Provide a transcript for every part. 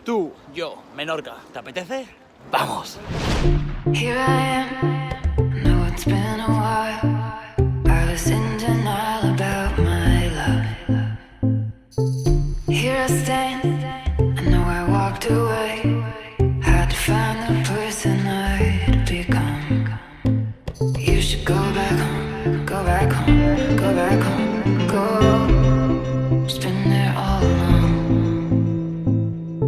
Tú, yo, Menorca. ¿Te apetece? ¡Vamos! Here I am, know it's been a while. I was in denial about my love. Here I stand, I know I walked away. Had to find the person I'd become. You should go back home, go back home, go back home, go. It's been there all along.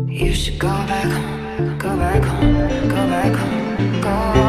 You should go back home, go back home, go back home, go.